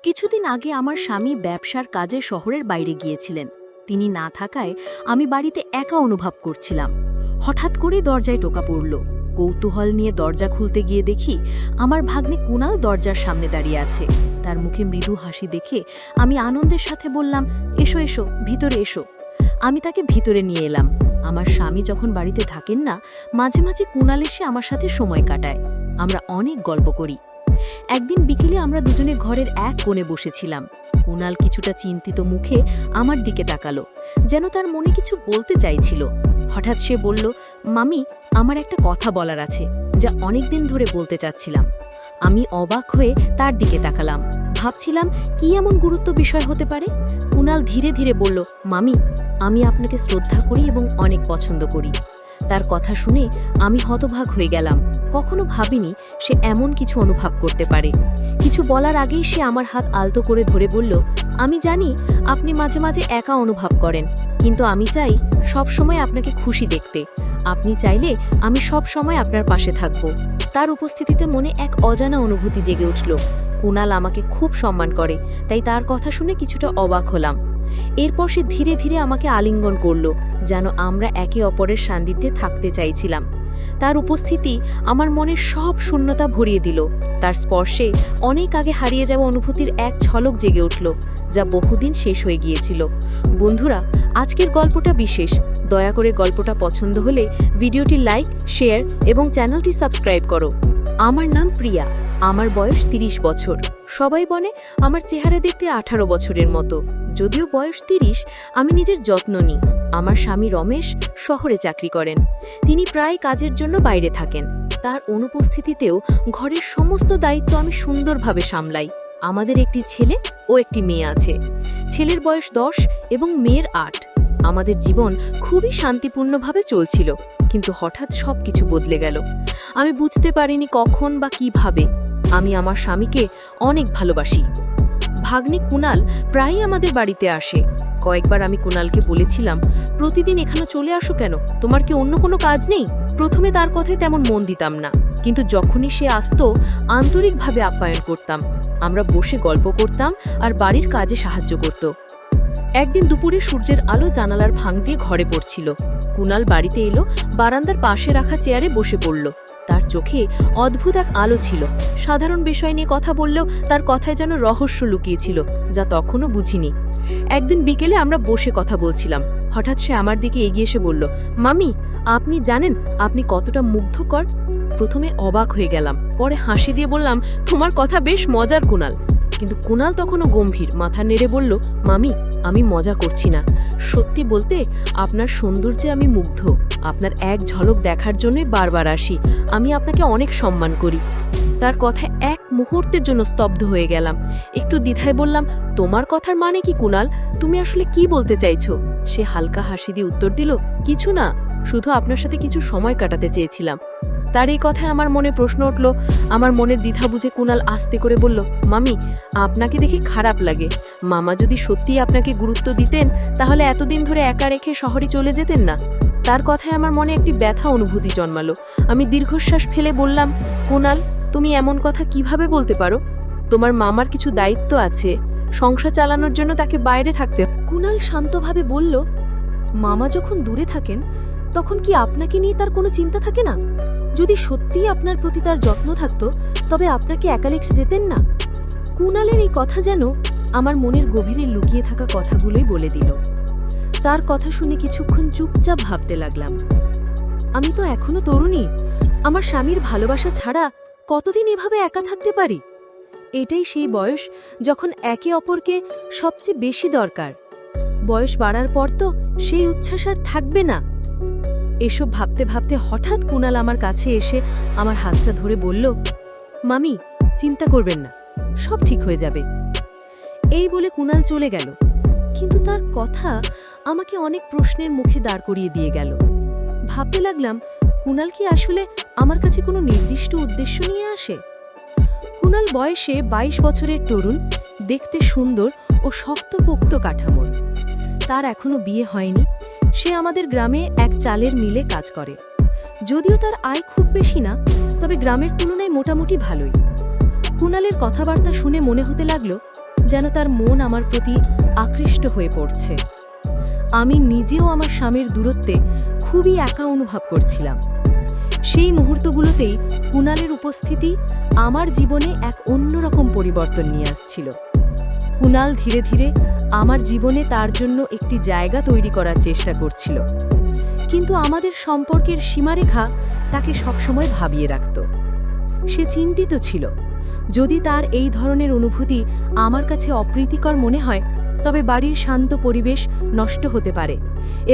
কিছুদিন আগে আমার স্বামী ব্যবসার কাজে শহরের বাইরে গিয়েছিলেন। তিনি না থাকায় আমি বাড়িতে একা অনুভব করছিলাম। হঠাৎ করে দরজায় টোকা পড়ল। কৌতূহল নিয়ে দরজা খুলতে গিয়ে দেখি আমার ভাগ্নে কুনাল দরজার সামনে দাঁড়িয়ে আছে। তার মুখে মৃদু হাসি দেখে আমি আনন্দের সাথে বললাম, এসো এসো, ভিতরে এসো। আমি তাকে ভিতরে নিয়ে এলাম। আমার স্বামী যখন বাড়িতে থাকেন না, মাঝে মাঝে কুনাল এসে আমার সাথে সময় কাটায়। আমরা অনেক গল্প করি। একদিন বিকেলে আমরা দুজনে ঘরের এক কোণে বসেছিলাম। কুনাল কিছুটা চিন্তিত মুখে আমার দিকে তাকালো, যেন তার মনে কিছু বলতে চাইছিল। হঠাৎ সে বলল, মামি, আমার একটা কথা বলার আছে, যা অনেকদিন ধরে বলতে চাচ্ছিলাম। আমি অবাক হয়ে তার দিকে তাকালাম, ভাবছিলাম কি এমন গুরুত্ব বিষয় হতে পারে। কুনাল ধীরে ধীরে বলল, মামি, আমি আপনাকে শ্রদ্ধা করি এবং অনেক পছন্দ করি। তার কথা শুনে আমি হতবাক হয়ে গেলাম। কখনো ভাবিনি সে এমন কিছু অনুভব করতে পারে। কিছু বলার আগেই সে আমার হাত আলতো করে ধরে বলল, আমি জানি আপনি মাঝে মাঝে একা অনুভব করেন, কিন্তু আমি চাই সব সময় আপনাকে খুশি দেখতে। আপনি চাইলে আমি সব সময় আপনার পাশে থাকব। তার উপস্থিতিতে মনে এক অজানা অনুভূতি জেগে উঠল। কুনাল আমাকে খুব সম্মান করে, তাই তার কথা শুনে কিছুটা অবাক হলাম। এরপর সে ধীরে ধীরে আমাকে আলিঙ্গন করল, যেন আমরা একে অপরের সান্নিধ্যে থাকতে চাইছিলাম। তার উপস্থিতি আমার মনের সব শূন্যতা ভরিয়ে দিল। তার স্পর্শে অনেক আগে হারিয়ে যাওয়া অনুভূতির এক ঝলক জেগে উঠল, যা বহুদিন শেষ হয়ে গিয়েছিল। বন্ধুরা, আজকের গল্পটা বিশেষ। দয়া করে গল্পটা পছন্দ হলে ভিডিওটি লাইক, শেয়ার এবং চ্যানেলটি সাবস্ক্রাইব করো। আমার নাম প্রিয়া, আমার বয়স ৩০ বছর। সবাই বলে আমার চেহারা দেখতে ১৮ বছরের মতো। যদিও বয়স ৩০, আমি নিজের যত্ন নিই। আমার স্বামী রমেশ শহরে চাকরি করেন। তিনি প্রায় কাজের জন্য বাইরে থাকেন। তার অনুপস্থিতিতেও ঘরের সমস্ত দায়িত্ব আমি সুন্দরভাবে সামলাই। আমাদের একটি ছেলে ও একটি মেয়ে আছে। ছেলের বয়স ১০ এবং মেয়ের ৮। আমাদের জীবন খুবই শান্তিপূর্ণভাবে চলছিল, কিন্তু হঠাৎ সবকিছু বদলে গেল। আমি বুঝতে পারিনি কখন বা কিভাবে। আমি আমার স্বামীকে অনেক ভালোবাসি। ভাগ্নে কুনাল প্রায়ই আমাদের বাড়িতে আসে। কয়েকবার আমি কুনালকে বলেছিলাম, প্রতিদিন এখানে চলে আসো কেন, তোমার কি অন্য কোনো কাজ নেই? প্রথমে তার কথায় তেমন মন দিতাম না, কিন্তু যখনই সে আসতো আন্তরিকভাবে আপ্যায়ন করতাম। আমরা বসে গল্প করতাম আর বাড়ির কাজে সাহায্য করত। একদিন দুপুরে সূর্যের আলো জানালার ফাঁক দিয়ে ঘরে পড়ছিল। কুনাল বাড়িতে এলো, বারান্দার পাশে রাখা চেয়ারে বসে পড়ল। তার চোখে অদ্ভুত এক আলো ছিল। সাধারণ বিষয় নিয়ে কথা বললেও তার কথায় যেন রহস্য লুকিয়েছিল, যা তখনও বুঝিনি। একদিন বিকেলে আমরা বসে কথা বলছিলাম। হঠাৎ সে আমার দিকে এগিয়ে এসে বলল, মামি, আপনি জানেন আপনি কতটা মুগ্ধকর? প্রথমে অবাক হয়ে গেলাম, পরে হাসি দিয়ে বললাম, তোমার কথা বেশ মজার কুনাল। কিন্তু কুনাল তখনও গম্ভীর, মাথা নেড়ে বলল, মামি, আমি মজা করছি না। সত্যি বলতে আপনার সৌন্দর্যে আমি মুগ্ধ। আপনার এক ঝলক দেখার জন্যই বারবার আসি। আমি আপনাকে অনেক সম্মান করি। তার কথায় এক মুহূর্তের জন্য স্তব্ধ হয়ে গেলাম। একটু দ্বিধায় বললাম, তোমার কথার মানে কি কুনাল? তুমি আসলে কি বলতে চাইছো? সে হালকা হাসি দিয়ে উত্তর দিল, কিছু না, শুধু আপনার সাথে কিছু সময় কাটাতে চেয়েছিলাম। তার এই কথায় আমার মনে প্রশ্ন উঠল। আমার মনের দ্বিধা বুঝে কুনাল আস্তে করে বলল, মামি, আপনাকে দেখে খারাপ লাগে। মামা যদি সত্যিই আপনাকে গুরুত্ব দিতেন, তাহলে এতদিন ধরে একা রেখে শহরে চলে যেতেন না। তার কথায় আমার মনে একটি ব্যথা অনুভূতি জন্মালো। আমি দীর্ঘশ্বাস ফেলে বললাম, কুনাল, তুমি এমন কথা কিভাবে বলতে পারো? তোমার মামার কিছু দায়িত্ব আছে, সংসার চালানোর জন্য তাকে বাইরে থাকতে। কুনাল শান্তভাবে বলল, মামা যখন দূরে থাকেন, তখন কি আপনাকে নিয়ে তার কোনো চিন্তা থাকে না? যদি সত্যিই আপনার প্রতি তার যত্ন থাকতো, তবে আপনাকে একা রেখে যেতেন না। কুনালের এই কথা যেন আমার মনের গভীরে লুকিয়ে থাকা কথাগুলোই বলে দিল। তার কথা শুনে কিছুক্ষণ চুপচাপ ভাবতে লাগলাম। আমি তো এখনো তরুণী। আমার স্বামীর ভালোবাসা ছাড়া কতদিন এভাবে একা থাকতে পারি? এটাই সেই বয়স যখন একে অপরকে সবচেয়ে বেশি দরকার। বয়স বাড়ার পর তো সেই উচ্ছ্বাস আর থাকবে না। এসব ভাবতে ভাবতে হঠাৎ কুনাল আমার কাছে এসে আমার হাতটা ধরে বলল, মামি, চিন্তা করবেন না, সব ঠিক হয়ে যাবে। এই বলে কুনাল চলে গেল, কিন্তু তার কথা আমাকে অনেক প্রশ্নের মুখে দাঁড় করিয়ে দিয়ে গেল। ভাবতে লাগলাম, কুনাল কি আসলে আমার কাছে কোনো নির্দিষ্ট উদ্দেশ্য নিয়ে আসে? কুনাল বয়সে ২২ বছরের তরুণ, দেখতে সুন্দর ও শক্তপোক্ত কাঠামোর। তার এখনো বিয়ে হয়নি। সে আমাদের গ্রামে এক চালের মিলে কাজ করে। যদিও তার আয় খুব বেশি না, তবে গ্রামের তুলনায় মোটামুটি ভালোই। কুনালের কথাবার্তা শুনে মনে হতে লাগলো যেন তার মন আমার প্রতি আকৃষ্ট হয়ে পড়ছে। আমি নিজেও আমার স্বামীর দূরত্বে খুবই একা অনুভব করছিলাম। সেই মুহূর্তগুলোতেই কুণালের উপস্থিতি আমার জীবনে এক অন্যরকম পরিবর্তন নিয়ে আসছিল। কুণাল ধীরে ধীরে আমার জীবনে তার জন্য একটি জায়গা তৈরি করার চেষ্টা করছিল, কিন্তু আমাদের সম্পর্কের সীমারেখা তাকে সবসময় ভাবিয়ে রাখত। সে চিন্তিত ছিল, যদি তার এই ধরনের অনুভূতি আমার কাছে অপ্রীতিকর মনে হয় তবে বাড়ির শান্ত পরিবেশ নষ্ট হতে পারে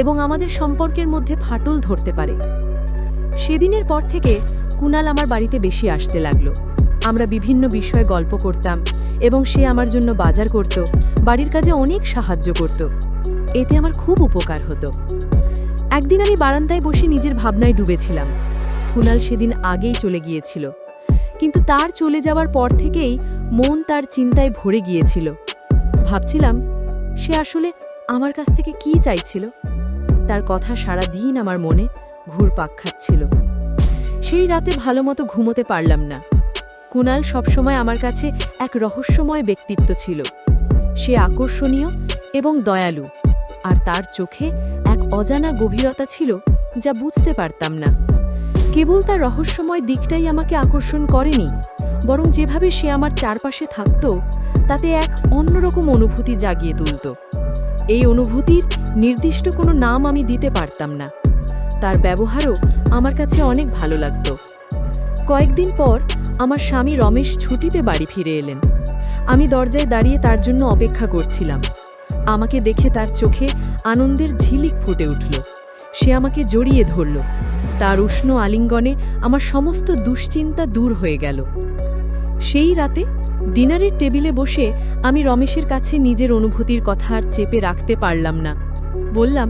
এবং আমাদের সম্পর্কের মধ্যে ফাটল ধরতে পারে। সেদিনের পর থেকে কুণাল আমার বাড়িতে বেশি আসতে লাগলো। আমরা বিভিন্ন বিষয়ে গল্প করতাম এবং সে আমার জন্য বাজার করত, বাড়ির কাজে অনেক সাহায্য করত। এতে আমার খুব উপকার হতো। একদিন আমি বারান্দায় বসে নিজের ভাবনায় ডুবেছিলাম। কুণাল সেদিন আগেই চলে গিয়েছিল, কিন্তু তার চলে যাওয়ার পর থেকেই মন তার চিন্তায় ভরে গিয়েছিল। ভাবছিলাম সে আসলে আমার কাছ থেকে কি চাইছিল। তার কথা সারা দিন আমার মনে ঘুরপাক খাচ্ছিল। সেই রাতে ভালোমতো ঘুমোতে পারলাম না। কুণাল সবসময় আমার কাছে এক রহস্যময় ব্যক্তিত্ব ছিল। সে আকর্ষণীয় এবং দয়ালু, আর তার চোখে এক অজানা গভীরতা ছিল যা বুঝতে পারতাম না। কেবল তার রহস্যময় দিকটাই আমাকে আকর্ষণ করেনি, বরং যেভাবে সে আমার চারপাশে থাকত তাতে এক অন্যরকম অনুভূতি জাগিয়ে তুলত। এই অনুভূতির নির্দিষ্ট কোনো নাম আমি দিতে পারতাম না। তার ব্যবহারও আমার কাছে অনেক ভালো লাগত। কয়েকদিন পর আমার স্বামী রমেশ ছুটিতে বাড়ি ফিরে এলেন। আমি দরজায় দাঁড়িয়ে তার জন্য অপেক্ষা করছিলাম। আমাকে দেখে তার চোখে আনন্দের ঝিলিক ফুটে উঠল। সে আমাকে জড়িয়ে ধরল। তার উষ্ণ আলিঙ্গনে আমার সমস্ত দুশ্চিন্তা দূর হয়ে গেল। সেই রাতে ডিনারের টেবিলে বসে আমি রমেশের কাছে নিজের অনুভূতির কথা আর চেপে রাখতে পারলাম না। বললাম,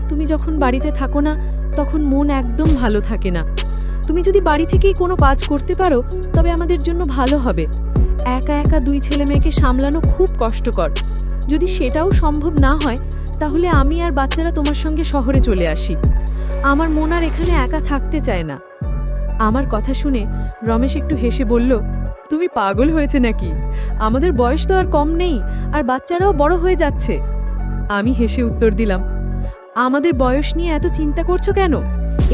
তুমি যখন বাড়িতে থাকো না তখন মন একদম ভালো থাকে না। তুমি যদি বাড়ি থেকেই কোনো কাজ করতে পারো তবে আমাদের জন্য ভালো হবে। একা একা দুই ছেলে মেয়েকে সামলানো খুব কষ্টকর। যদি সেটাও সম্ভব না হয় তাহলে আমি আর বাচ্চারা তোমার সঙ্গে শহরে চলে আসি। আমার মন আর এখানে একা থাকতে চায় না। আমার কথা শুনে রমেশ একটু হেসে বলল, তুমি পাগল হয়েছে নাকি? আমাদের বয়স তো আর কম নেই, আর বাচ্চারাও বড় হয়ে যাচ্ছে। আমি হেসে উত্তর দিলাম, আমাদের বয়স নিয়ে এত চিন্তা করছো কেন?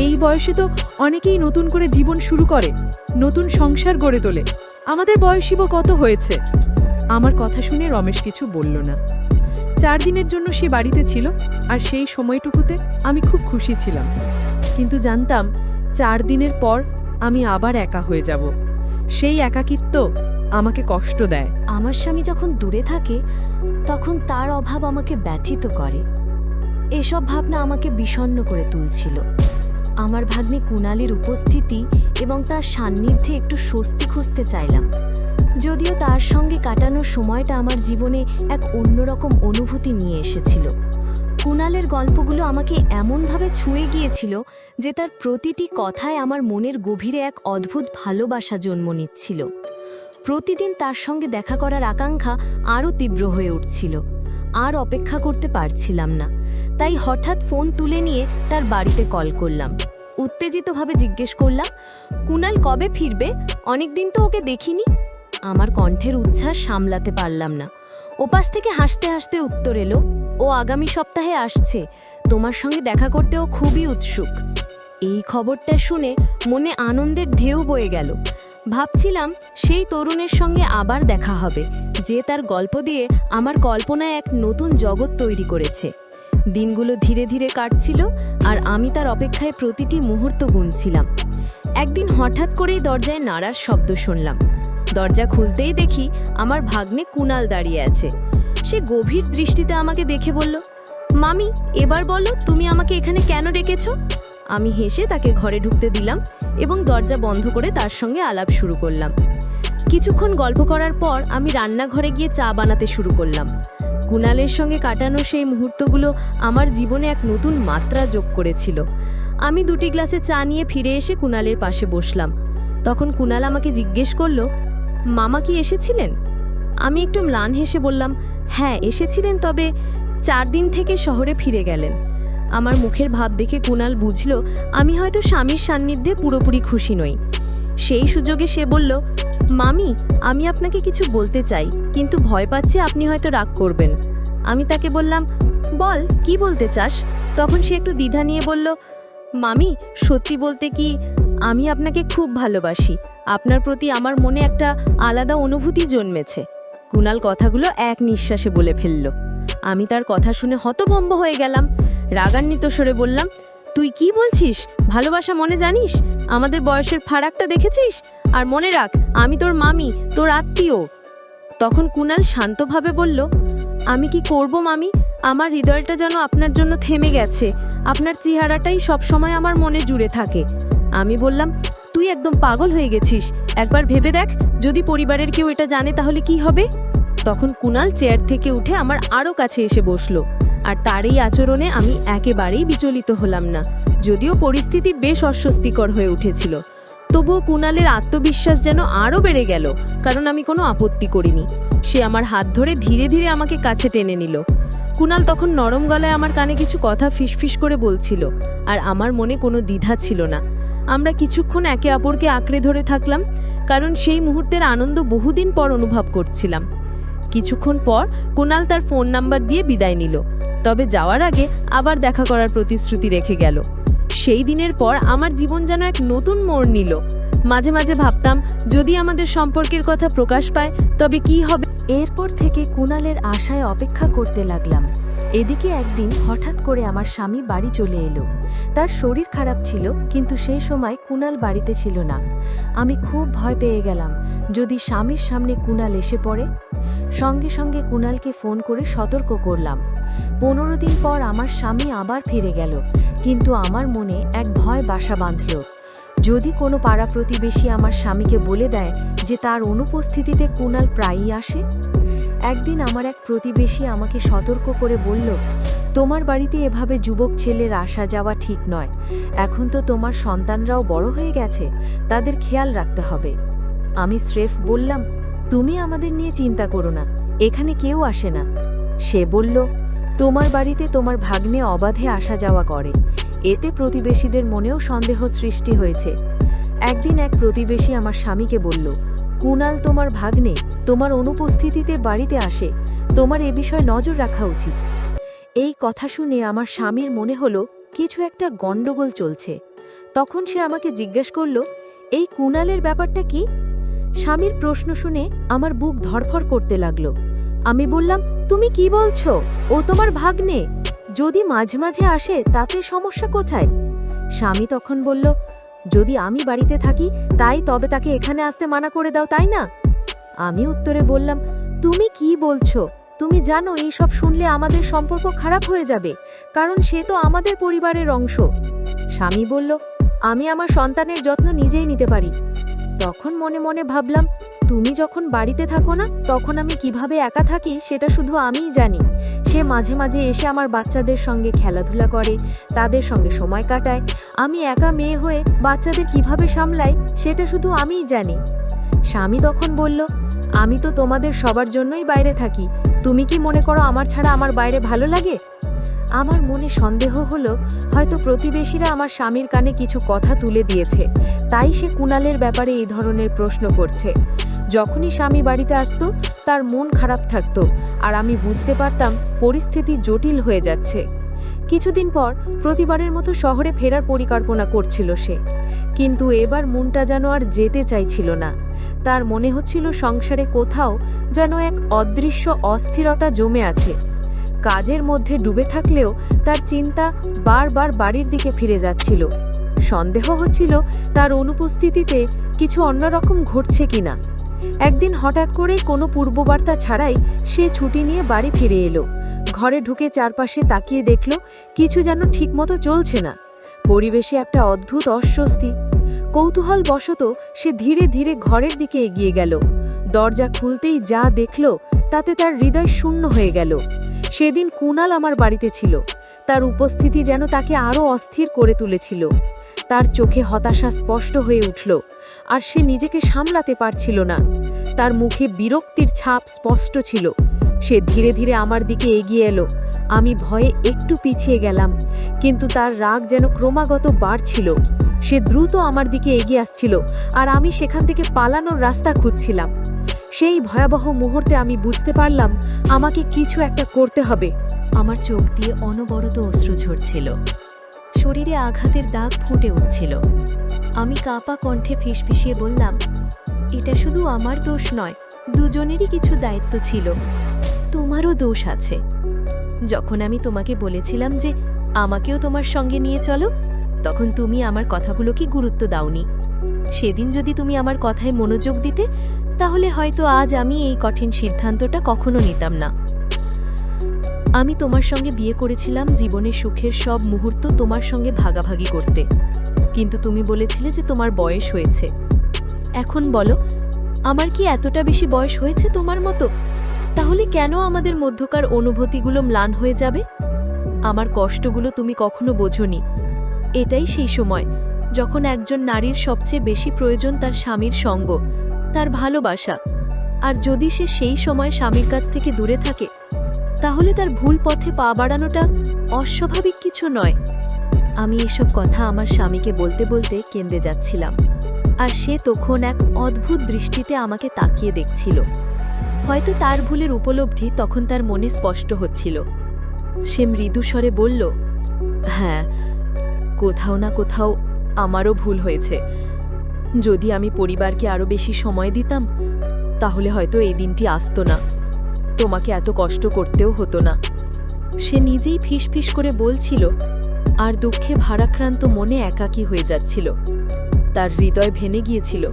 এই বয়সে তো অনেকেই নতুন করে জীবন শুরু করে, নতুন সংসার গড়ে তোলে। আমাদের বয়সই বা কত হয়েছে? আমার কথা শুনে রমেশ কিছু বলল না। 4 দিনের জন্য সে বাড়িতে ছিল, আর সেই সময়টুকুতে আমি খুব খুশি ছিলাম। কিন্তু জানতাম 4 দিনের পর আমি আবার একা হয়ে যাব। সেই একাকিত্ব আমাকে কষ্ট দেয়। আমার স্বামী যখন দূরে থাকে তখন তার অভাব আমাকে ব্যথিত করে। এসব ভাবনা আমাকে বিষণ্ণ করে তুলছিল। আমার ভাগ্নে কুণালের উপস্থিতি এবং তার সান্নিধ্যে একটু স্বস্তি খুঁজতে চাইলাম। যদিও তার সঙ্গে কাটানোর সময়টা আমার জীবনে এক অন্যরকম অনুভূতি নিয়ে এসেছিল। কুণালের গল্পগুলো আমাকে এমনভাবে ছুঁয়ে গিয়েছিল যে তার প্রতিটি কথায় আমার মনের গভীরে এক অদ্ভুত ভালোবাসা জন্ম নিচ্ছিল। প্রতিদিন তার সঙ্গে দেখা করার আকাঙ্ক্ষা আরও তীব্র হয়ে উঠছিল। আর অপেক্ষা করতে পারছিলাম না। তাই হঠাৎ ফোন তুলে নিয়ে তার বাড়িতে কল করলাম। উত্তেজিতভাবে জিজ্ঞেস করলাম, কুণাল কবে ফিরবে? অনেকদিন তো ওকে দেখিনি। আমার কণ্ঠের উচ্ছ্বাস সামলাতে পারলাম না। ওপাশ থেকে হাসতে হাসতে উত্তর এলো, ও আগামী সপ্তাহে আসছে। তোমার সঙ্গে দেখা করতে ও খুবই উৎসুক। এই খবরটা শুনে মনে আনন্দের ঢেউ বয়ে গেল। ভাবছিলাম সেই তরুণের সঙ্গে আবার দেখা হবে, যে তার গল্প দিয়ে আমার কল্পনায় এক নতুন জগৎ তৈরি করেছে। দিনগুলো ধীরে ধীরে কাটছিল, আর আমি তার অপেক্ষায় প্রতিটি মুহূর্ত গুনছিলাম। একদিন হঠাৎ করেই দরজায় নাড়ার শব্দ শুনলাম। দরজা খুলতেই দেখি আমার ভাগ্নে কুণাল দাঁড়িয়ে আছে। সে গভীর দৃষ্টিতে আমাকে দেখে বলল, মামি, এবার বলো তুমি আমাকে এখানে কেন ডেকেছ? আমি হেসে তাকে ঘরে ঢুকতে দিলাম এবং দরজা বন্ধ করে তার সঙ্গে আলাপ শুরু করলাম। কিছুক্ষণ গল্প করার পর আমি রান্নাঘরে গিয়ে চা বানাতে শুরু করলাম। কুণালের সঙ্গে কাটানো সেই মুহূর্তগুলো আমার জীবনে এক নতুন মাত্রা যোগ করেছিল। আমি 2টি গ্লাসে চা নিয়ে ফিরে এসে কুণালের পাশে বসলাম। তখন কুণাল আমাকে জিজ্ঞেস করলো, মামা কি এসেছিলেন? আমি একটু ম্লান হেসে বললাম, হ্যাঁ এসেছিলেন, তবে 4 দিন থেকে শহরে ফিরে গেলেন। আমার মুখের ভাব দেখে কুণাল বুঝল আমি হয়তো স্বামীর সান্নিধ্যে পুরোপুরি খুশি নই। সেই সুযোগে সে বলল, মামি, আমি আপনাকে কিছু বলতে চাই, কিন্তু ভয় পাচ্ছি আপনি হয়তো রাগ করবেন। আমি তাকে বললাম, বল, কি বলতে চাস? তখন সে একটু দ্বিধা নিয়ে বলল, মামি, সত্যি বলতে কি, আমি আপনাকে খুব ভালোবাসি। আপনার প্রতি আমার মনে একটা আলাদা অনুভূতি জন্মেছে। কুণাল কথাগুলো এক নিঃশ্বাসে বলে ফেলল। আমি তার কথা শুনে হতভম্ব হয়ে গেলাম। রাগান্বিত স্বরে বললাম, তুই কি বলছিস? ভালোবাসা মনে জানিস? আমাদের বয়সের ফারাকটা দেখেছিস? আর মনে রাখ, আমি তোর মামি, তোর আত্মীয়। তখন কুণাল শান্তভাবে বলল, আমি কি করব মামি? আমার হৃদয়টা যেন আপনার জন্য থেমে গেছে। আপনার চেহারাটাই সবসময় আমার মনে জুড়ে থাকে। আমি বললাম, তুই একদম পাগল হয়ে গেছিস। একবার ভেবে দেখ, যদি পরিবারের কেউ এটা জানে তাহলে কি হবে? তখন কুণাল চেয়ার থেকে উঠে আমার আরও কাছে এসে বসলো। আর তার এই আচরণে আমি একেবারেই বিচলিত হলাম না, যদিও পরিস্থিতি বেশ অস্বস্তিকর হয়ে উঠেছিল। তবুও কুণালের আত্মবিশ্বাস যেন আরও বেড়ে গেল, কারণ আমি কোনো আপত্তি করিনি। সে আমার হাত ধরে ধীরে ধীরে আমাকে কাছে টেনে নিল। কুণাল তখন নরম গলায় আমার কানে কিছু কথা ফিসফিস করে বলছিল, আর আমার মনে কোনো দ্বিধা ছিল না। আমরা কিছুক্ষণ একে অপরকে আঁকড়ে ধরে থাকলাম, কারণ সেই মুহূর্তের আনন্দ বহুদিন পর অনুভব করছিলাম। কিছুক্ষণ পর কুণাল তার ফোন নাম্বার দিয়ে বিদায় নিল, তবে যাওয়ার আগে আবার দেখা করার প্রতিশ্রুতি রেখে গেল। সেই দিনের পর আমার জীবন যেন এক নতুন মোড় নিল। মাঝে মাঝে ভাবতাম, যদি আমাদের সম্পর্কের কথা প্রকাশ পায় তবে কি হবে। এরপর থেকে কুণালের আশায় অপেক্ষা করতে লাগলাম। এদিকে একদিন হঠাৎ করে আমার স্বামী বাড়ি চলে এলো। তার শরীর খারাপ ছিল, কিন্তু সেই সময় কুণাল বাড়িতে ছিল না। আমি খুব ভয় পেয়ে গেলাম, যদি স্বামীর সামনে কুণাল এসে পড়ে। সঙ্গে সঙ্গে কুণালকে ফোন করে সতর্ক করলাম। 15 দিন পর আমার স্বামী আবার ফিরে গেল, কিন্তু আমার মনে এক ভয় বাসা বাঁধল। যদি কোনো পাড়া প্রতিবেশী আমার স্বামীকে বলে দেয় যে তার অনুপস্থিতিতে কুণাল প্রায়ই আসে। একদিন আমার এক প্রতিবেশী আমাকে সতর্ক করে বলল, তোমার বাড়িতে এভাবে যুবক ছেলের আসা যাওয়া ঠিক নয়। এখন তো তোমার সন্তানরাও বড় হয়ে গেছে, তাদের খেয়াল রাখতে হবে। আমি স্রেফ বললাম, তুমি আমাদের নিয়ে চিন্তা করো না, এখানে কেউ আসে না। সে বলল, তোমার বাড়িতে তোমার ভাগ্নে অবাধে আসা যাওয়া করে, এতে প্রতিবেশীদের মনেও সন্দেহ সৃষ্টি হয়েছে। একদিন এক প্রতিবেশী আমার স্বামীকে বলল, কুণাল তোমার ভাগ্নে, তোমার অনুপস্থিতিতে বাড়িতে আসে, তোমার এ বিষয়ে নজর রাখা উচিত। এই কথা শুনে আমার স্বামীর মনে হলো কিছু একটা গণ্ডগোল চলছে। তখন সে আমাকে জিজ্ঞেস করল, এই কুণালের ব্যাপারটা কি? স্বামীর প্রশ্ন শুনে আমার বুক ধড়ফড় করতে লাগলো। আমি বললাম, তুমি কি বলছো? ও তোমার ভাগ্নে, যদি মাঝে মাঝে আসে তাতে সমস্যা কোথায়? স্বামী তখন বলল, যদি আমি বাড়িতে থাকি তাই তবে তাকে এখানে আসতে মানা করে দাও, তাই না? আমি উত্তরে বললাম, তুমি কি বলছো? তুমি জানো এই সব শুনলে আমাদের সম্পর্ক খারাপ হয়ে যাবে, কারণ সে তো আমাদের পরিবারের অংশ। স্বামী বলল, আমি আমার সন্তানের যত্ন নিজেই নিতে পারি। তখন মনে মনে ভাবলাম, তুমি যখন বাড়িতে থাকো না, তখন আমি কিভাবে একা থাকি সেটা শুধু আমিই জানি। সে মাঝে মাঝে এসে আমার বাচ্চাদের সঙ্গে খেলাধুলা করে, তাদের সঙ্গে সময় কাটায়। আমি একা মেয়ে হয়ে বাচ্চাদের কিভাবে সামলাই সেটা শুধু আমিই জানি। স্বামী তখন বলল, আমি তো তোমাদের সবার জন্যই বাইরে থাকি, তুমি কি মনে করো আমার ছাড়া আমার বাইরে ভালো লাগে? আমার মনে সন্দেহ হলো, হয়তো প্রতিবেশীরা আমার স্বামীর কানে কিছু কথা তুলে দিয়েছে, তাই সে কুণালের ব্যাপারে এই ধরনের প্রশ্ন করছে। যখনই স্বামী বাড়িতে আসতো তার মন খারাপ থাকতো, আর আমি বুঝতে পারতাম পরিস্থিতি জটিল হয়ে যাচ্ছে। কিছুদিন পর প্রতিবারের মতো শহরে ফেরার পরিকল্পনা করছিল সে, কিন্তু এবার মনটা যেন আর যেতে চাইছিল না। তার মনে হচ্ছিল সংসারে কোথাও যেন এক অদৃশ্য অস্থিরতা জমে আছে। কাজের মধ্যে ডুবে থাকলেও তার চিন্তা বারবার বাড়ির দিকে ফিরে যাচ্ছিল। সন্দেহ হচ্ছিল তার অনুপস্থিতিতে কিছু অন্যরকম ঘটছে কিনা। একদিন হঠাৎ করেই কোনো পূর্ববার্তা ছাড়াই সে ছুটি নিয়ে বাড়ি ফিরে এলো। ঘরে ঢুকে চারপাশে তাকিয়ে দেখল কিছু যেন ঠিকমতো চলছে না। পরিবেশে একটা অদ্ভুত অস্বস্তি। কৌতূহল বশত সে ধীরে ধীরে ঘরের দিকে এগিয়ে গেল। দরজা খুলতেই যা দেখল তাতে তার হৃদয় শূন্য হয়ে গেল। সেদিন কুণাল আমার বাড়িতে ছিল। তার উপস্থিতি যেন তাকে আরও অস্থির করে তুলেছিল। তার চোখে হতাশা স্পষ্ট হয়ে উঠল, আর সে নিজেকে সামলাতে পারছিল না। তার মুখে বিরক্তির ছাপ স্পষ্ট ছিল। সে ধীরে ধীরে আমার দিকে এগিয়ে এলো। আমি ভয়ে একটু পিছিয়ে গেলাম, কিন্তু তার রাগ যেন ক্রমাগত বাড়ছিল। সে দ্রুত আমার দিকে এগিয়ে আসছিল আর আমি সেখান থেকে পালানোর রাস্তা খুঁজছিলাম। সেই ভয়াবহ মুহূর্তে আমি বুঝতে পারলাম আমাকে কিছু একটা করতে হবে। আমার চোখ দিয়ে অনবরত অশ্রু ঝরছিল, শরীরে আঘাতের দাগ ফুটে উঠছিল। আমি কাঁপা কণ্ঠে ফিসফিসিয়ে বললাম, এটা শুধু আমার দোষ নয়, দুজনেরই কিছু দায়িত্ব ছিল। তোমারও দোষ আছে। যখন আমি তোমাকে বলেছিলাম যে আমাকেও তোমার সঙ্গে নিয়ে চলো, তখন তুমি আমার কথাগুলো কি গুরুত্ব দাওনি। সেদিন যদি তুমি আমার কথায় মনোযোগ দিতে, তাহলে হয়তো আজ আমি এই কঠিন সিদ্ধান্তটা কখনো নিতাম না। আমি তোমার সঙ্গে বিয়ে করেছিলাম জীবনের সুখের সব মুহূর্ত তোমার সঙ্গে ভাগাভাগি করতে, কিন্তু তুমি বলেছিলে যে তোমার বয়স হয়েছে। এখন বলো, আমার কি এতটা বেশি বয়স হয়েছে তোমার মতো? তাহলে কেন আমাদের মধ্যকার অনুভূতিগুলো ম্লান হয়ে যাবে? আমার কষ্টগুলো তুমি কখনো বোঝোনি। এটাই সেই সময় যখন একজন নারীর সবচেয়ে বেশি প্রয়োজন তার স্বামীর সঙ্গ, তার ভালোবাসা। আর যদি সে সেই সময় স্বামীর কাছ থেকে দূরে থাকে, তাহলে তার ভুল পথে পা বাড়ানোটা অস্বাভাবিক কিছু নয়। আমি এসব কথা আমার স্বামীকে বলতে বলতে কেঁদে যাচ্ছিলাম, আর সে তখন এক অদ্ভুত দৃষ্টিতে আমাকে তাকিয়ে দেখছিল। হয়তো তার ভুলের উপলব্ধি তখন তার মনে স্পষ্ট হচ্ছিল। সে মৃদু স্বরে বলল, হ্যাঁ, কোথাও না কোথাও আমারও ভুল হয়েছে। যদি আমি পরিবারকে আরও বেশি সময় দিতাম, তাহলে হয়তো এই দিনটি আসতো না, তোমাকে এত কষ্ট করতেও হতো না। সে নিজেই ফিসফিস করে বলছিল, আর দুঃখে ভারাক্রান্ত মনে একাকী হয়ে যাচ্ছিল। তার হৃদয় ভেঙে গিয়েছিল,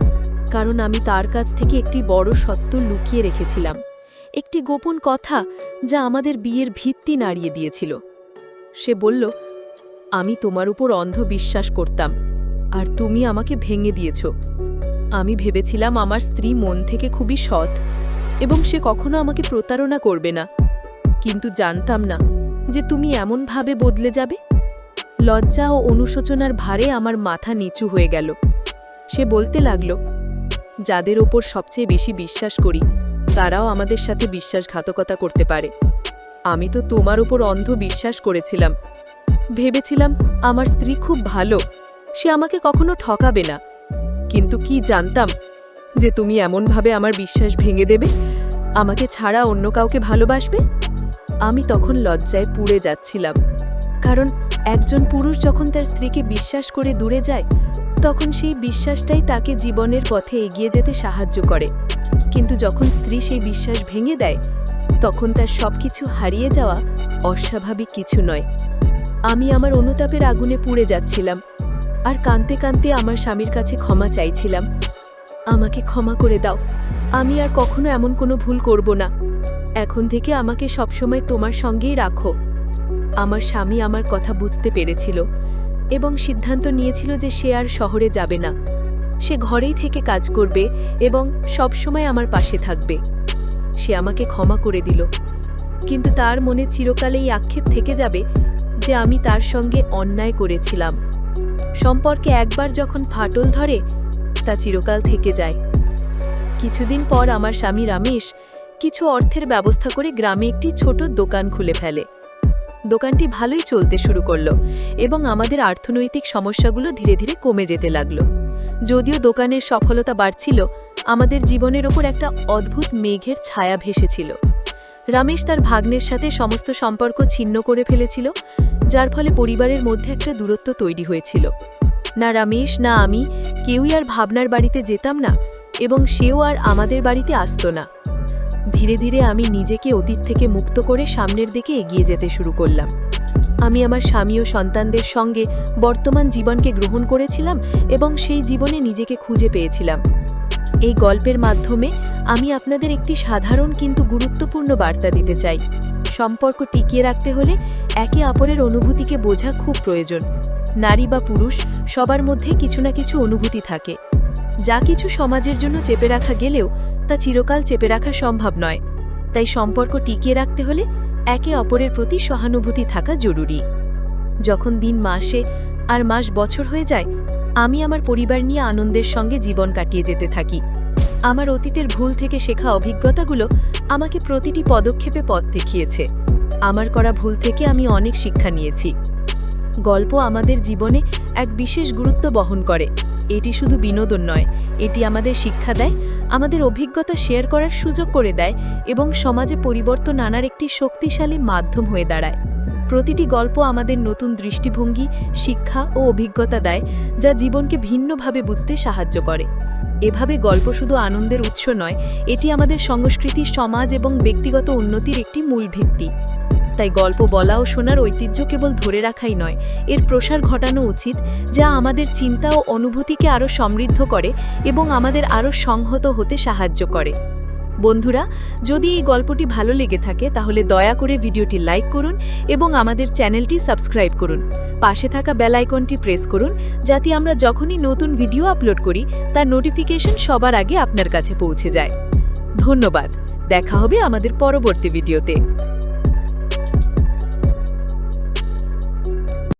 কারণ আমি তার কাছ থেকে একটি বড় সত্য লুকিয়ে রেখেছিলাম, একটি গোপন কথা যা আমাদের বিয়ের ভিত্তি নাড়িয়ে দিয়েছিল। সে বলল, আমি তোমার উপর অন্ধ বিশ্বাস করতাম, আর তুমি আমাকে ভেঙে দিয়েছ। আমি ভেবেছিলাম আমার স্ত্রী মন থেকে খুবই সৎ এবং সে কখনো আমাকে প্রতারণা করবে না, কিন্তু জানতাম না যে তুমি এমনভাবে বদলে যাবে। লজ্জা ও অনুশোচনার ভারে আমার মাথা নিচু হয়ে গেল। সে বলতে লাগল, যাদের ওপর সবচেয়ে বেশি বিশ্বাস করি তারাও আমাদের সাথে বিশ্বাসঘাতকতা করতে পারে। আমি তো তোমার উপর অন্ধ বিশ্বাস করেছিলাম, ভেবেছিলাম আমার স্ত্রী খুব ভালো, সে আমাকে কখনো ঠকাবে না। কিন্তু কি জানতাম যে তুমি এমনভাবে আমার বিশ্বাস ভেঙে দেবে, আমাকে ছাড়া অন্য কাউকে ভালোবাসবে। আমি তখন লজ্জায় পুড়ে যাচ্ছিলাম, কারণ একজন পুরুষ যখন তার স্ত্রীকে বিশ্বাস করে দূরে যায়, তখন সেই বিশ্বাসটাই তাকে জীবনের পথে এগিয়ে যেতে সাহায্য করে। কিন্তু যখন স্ত্রী সেই বিশ্বাস ভেঙে দেয়, তখন তার সবকিছু হারিয়ে যাওয়া অস্বাভাবিক কিছু নয়। আমি আমার অনুতাপের আগুনে পুড়ে যাচ্ছিলাম, আর কাঁদতে কাঁদতে আমার স্বামীর কাছে ক্ষমা চাইছিলাম। আমাকে ক্ষমা করে দাও, আমি আর কখনো এমন কোনো ভুল করব না। এখন থেকে আমাকে সবসময় তোমার সঙ্গেই রাখো। আমার স্বামী আমার কথা বুঝতে পেরেছিল এবং সিদ্ধান্ত নিয়েছিল যে সে আর শহরে যাবে না, সে ঘরেই থেকে কাজ করবে এবং সবসময় আমার পাশে থাকবে। সে আমাকে ক্ষমা করে দিল, কিন্তু তার মনে চিরকালেই আক্ষেপ থেকে যাবে যে আমি তার সঙ্গে অন্যায় করেছিলাম। সম্পর্কে একবার যখন ফাটল ধরে, তা চিরকাল থেকে যায়। কিছুদিন পর আমার স্বামী রমেশ কিছু অর্থের ব্যবস্থা করে গ্রামে একটি ছোট দোকান খুলে ফেলে। দোকানটি ভালোই চলতে শুরু করলো এবং আমাদের অর্থনৈতিক সমস্যাগুলো ধীরে ধীরে কমে যেতে লাগলো। যদিও দোকানের সফলতা বাড়ছিল, আমাদের জীবনের ওপর একটা অদ্ভুত মেঘের ছায়া ভেসেছিল। রমেশ তার ভাগ্নের সাথে সমস্ত সম্পর্ক ছিন্ন করে ফেলেছিল, যার ফলে পরিবারের মধ্যে একটা দূরত্ব তৈরি হয়েছিল। না রমেশ না আমি কেউই আর ভাবনার বাড়িতে যেতাম না এবং সেও আর আমাদের বাড়িতে আসতো না। ধীরে ধীরে আমি নিজেকে অতীত থেকে মুক্ত করে সামনের দিকে এগিয়ে যেতে শুরু করলাম। আমি আমার স্বামী ও সন্তানদের সঙ্গে বর্তমান জীবনকে গ্রহণ করেছিলাম এবং সেই জীবনে নিজেকে খুঁজে পেয়েছিলাম। এই গল্পের মাধ্যমে আমি আপনাদের একটি সাধারণ কিন্তু গুরুত্বপূর্ণ বার্তা দিতে চাই। সম্পর্ক টিকিয়ে রাখতে হলে একে অপরের অনুভূতিকে বোঝা খুব প্রয়োজন। নারী বা পুরুষ সবার মধ্যে কিছু না কিছু অনুভূতি থাকে, যা কিছু সমাজের জন্য চেপে রাখা গেলেও তা চিরকাল চেপে রাখা সম্ভব নয়। তাই সম্পর্ক টিকিয়ে রাখতে হলে একে অপরের প্রতি সহানুভূতি থাকা জরুরি। যখন দিন মাসে আর মাস বছর হয়ে যায়, আমি আমার পরিবার নিয়ে আনন্দের সঙ্গে জীবন কাটিয়ে যেতে থাকি। আমার অতীতের ভুল থেকে শেখা অভিজ্ঞতাগুলো আমাকে প্রতিটি পদক্ষেপে পথ দেখিয়েছে। আমার করা ভুল থেকে আমি অনেক শিক্ষা নিয়েছি। গল্প আমাদের জীবনে এক বিশেষ গুরুত্ব বহন করে। এটি শুধু বিনোদন নয়, এটি আমাদের শিক্ষা দেয়, আমাদের অভিজ্ঞতা শেয়ার করার সুযোগ করে দেয় এবং সমাজে পরিবর্তন আনার একটি শক্তিশালী মাধ্যম হয়ে দাঁড়ায়। প্রতিটি গল্প আমাদের নতুন দৃষ্টিভঙ্গি, শিক্ষা ও অভিজ্ঞতা দেয়, যা জীবনকে ভিন্নভাবে বুঝতে সাহায্য করে। এভাবে গল্প শুধু আনন্দের উৎস নয়, এটি আমাদের সংস্কৃতি, সমাজ এবং ব্যক্তিগত উন্নতির একটি মূল ভিত্তি। তাই গল্প বলা ও শোনার ঐতিহ্য কেবল ধরে রাখাই নয়, এর প্রসার ঘটানো উচিত, যা আমাদের চিন্তা ও অনুভূতিকে আরও সমৃদ্ধ করে এবং আমাদের আরও সংহত হতে সাহায্য করে। বন্ধুরা, যদি এই গল্পটি ভালো লেগে থাকে তাহলে দয়া করে ভিডিওটি লাইক করুন এবং আমাদের চ্যানেলটি সাবস্ক্রাইব করুন। পাশে থাকা বেল আইকনটি প্রেস করুন, যাতে আমরা যখনই নতুন ভিডিও আপলোড করি তার নোটিফিকেশন সবার আগে আপনার কাছে পৌঁছে যায়। ধন্যবাদ। দেখা হবে আমাদের পরবর্তী ভিডিওতে।